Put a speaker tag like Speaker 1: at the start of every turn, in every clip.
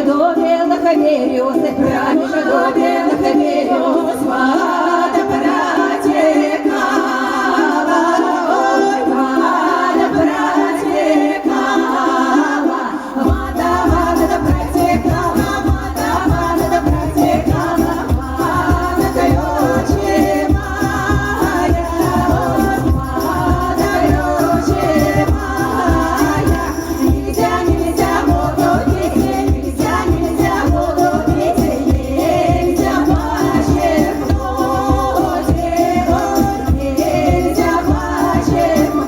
Speaker 1: до белых берез, раньше до белых берез, вода протекала, ой, вода протекала, вода протекала, вода протекала, вода колючая, ой, вода колючая, нельзя воду пить, нельзя воду пить, нельзя почерпнуть, нельзя почерпнуть.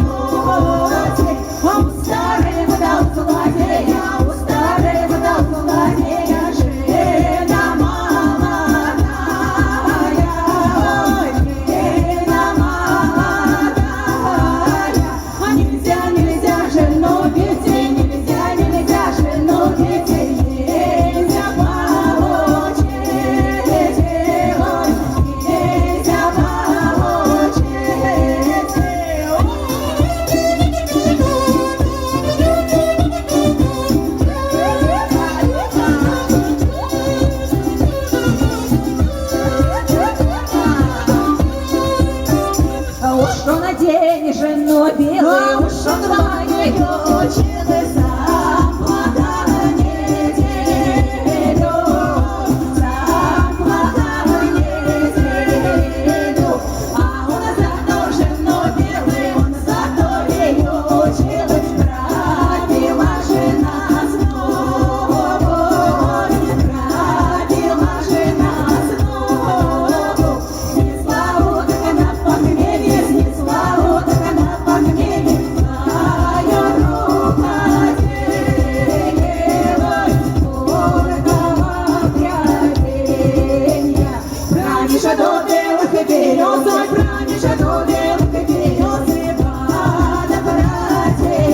Speaker 1: У старой вода у злодея, у старой вода у злодея, жена молодая, ой, жена молодая. А нельзя жену пить, нельзя жену пить, нельзя получить, ой, нельзя уж что надень жену белую, уж что твоей дочери зарплата неделю, зарплата неделю. А он зато жену белую, он зато ее учил, пропила жена снова, пропила жена снова. Снесла уток она похмелье, снесла уток она похмелье, твоя рука делай, горького пряденья. Раньше до белых берез, ой, раньше до белых берез, вода протекала,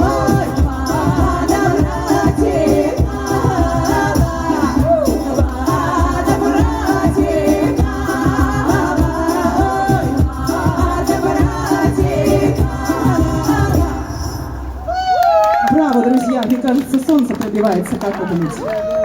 Speaker 1: ой, вода протекала, вода протекала, ой, вода протекала.
Speaker 2: Браво, друзья! Мне кажется, солнце пробивается, как вы думаете?